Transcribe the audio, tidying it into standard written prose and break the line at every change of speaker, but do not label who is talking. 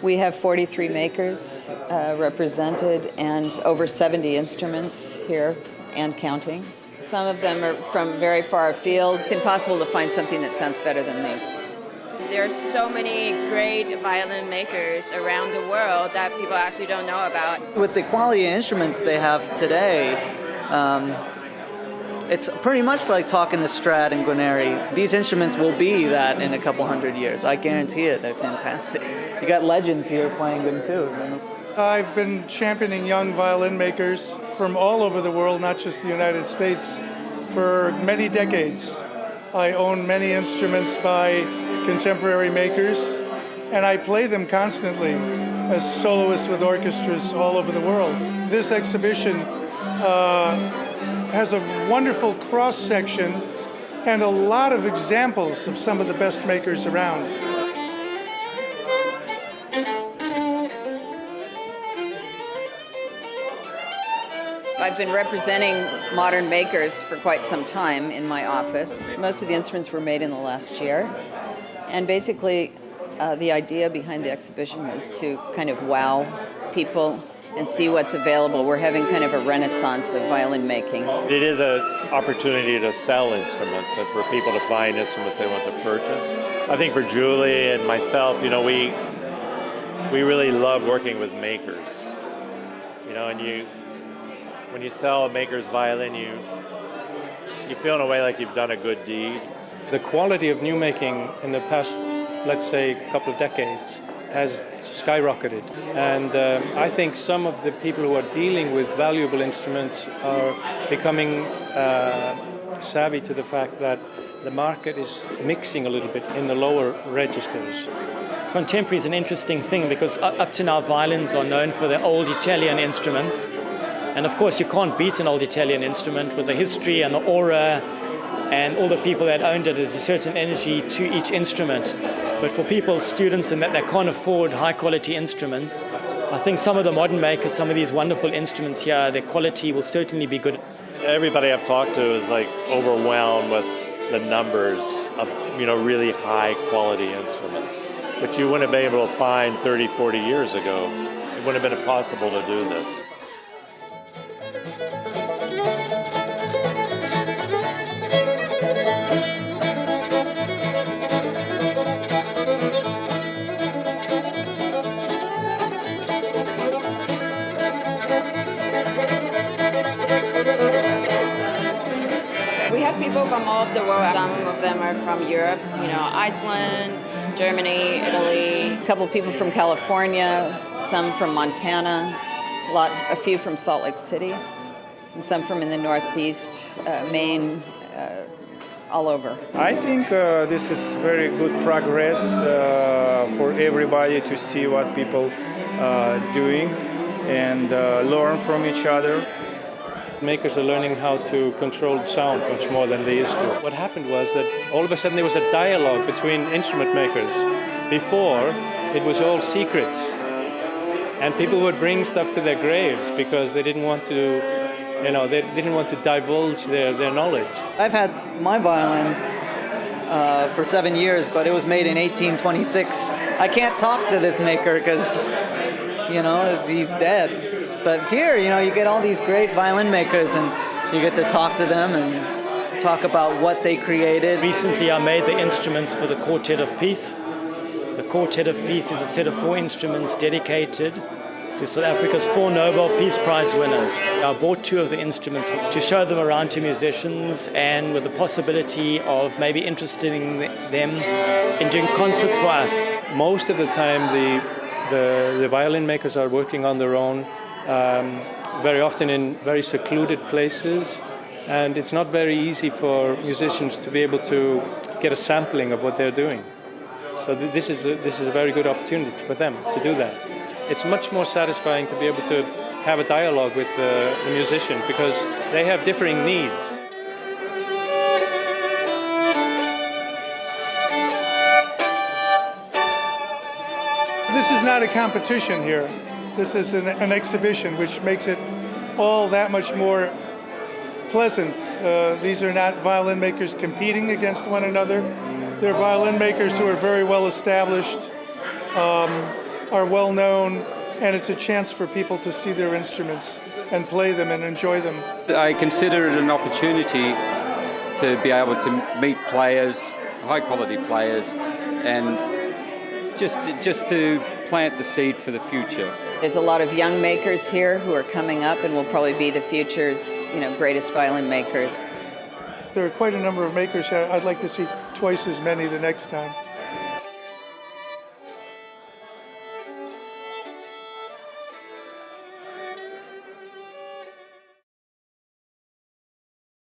We have 43 makers represented and over 70 instruments here and counting. Some of them are from very far afield. It's impossible to find something that sounds better than these.
There are so many great violin makers around the world that people actually don't know about.
With the quality of instruments they have today, it's pretty much like talking to Strad and Guarneri. These instruments will be that in a couple hundred years. I guarantee it. They're fantastic. You got legends here playing them too.
I've been championing young violin makers from all over the world, not just the United States, for many decades. I own many instruments by contemporary makers, and I play them constantly as soloists with orchestras all over the world. This exhibition has a wonderful cross-section and a lot of examples of some of the best makers around.
I've been representing modern makers for quite some time in my office. Most of the instruments were made in the last year. And basically, the idea behind the exhibition is to kind of wow people and see what's available. We're having kind of a renaissance of violin making.
It is an opportunity to sell instruments and for people to find instruments they want to purchase. I think for Julie and myself, we really love working with makers. And when you sell a maker's violin, you feel in a way like you've done a good deed.
The quality of new making in the past, let's say, couple of decades has skyrocketed. And I think some of the people who are dealing with valuable instruments are becoming savvy to the fact that the market is mixing a little bit in the lower registers.
Contemporary is an interesting thing because up to now violins are known for their old Italian instruments. And of course you can't beat an old Italian instrument with the history and the aura and all the people that owned it. There's a certain energy to each instrument. But for people, students, and that they can't afford high quality instruments, I think some of the modern makers, some of these wonderful instruments here, their quality will certainly be good.
Everybody I've talked to is like overwhelmed with the numbers of really high quality instruments, which you wouldn't have been able to find 30, 40 years ago. It wouldn't have been possible to do this.
People from all over the world. Some of them are from Europe, Iceland, Germany, Italy.
A couple people from California, some from Montana, a few from Salt Lake City, and some from in the Northeast, Maine, all over.
I think this is very good progress for everybody to see what people are doing and learn from each other.
Makers are learning how to control sound much more than they used to. What happened was that all of a sudden there was a dialogue between instrument makers. Before, it was all secrets. And people would bring stuff to their graves because they didn't want to, they didn't want to divulge their knowledge.
I've had my violin for 7 years, but it was made in 1826. I can't talk to this maker because, he's dead. But here, you get all these great violin makers and you get to talk to them and talk about what they created.
Recently I made the instruments for the Quartet of Peace. The Quartet of Peace is a set of 4 instruments dedicated to South Africa's 4 Nobel Peace Prize winners. I bought 2 of the instruments to show them around to musicians and with the possibility of maybe interesting them in doing concerts for us.
Most of the time the violin makers are working on their own. Very often in very secluded places, and it's not very easy for musicians to be able to get a sampling of what they're doing. So this is a very good opportunity for them to do that. It's much more satisfying to be able to have a dialogue with the musician because they have differing needs.
This is not a competition here. This is an exhibition, which makes it all that much more pleasant. These are not violin makers competing against one another. They're violin makers who are very well established, are well known, and it's a chance for people to see their instruments and play them and enjoy them.
I consider it an opportunity to be able to meet players, high quality players, and just to plant the seed for the future.
There's a lot of young makers here who are coming up and will probably be the future's, greatest violin makers.
There are quite a number of makers here. I'd like to see twice as many the next time.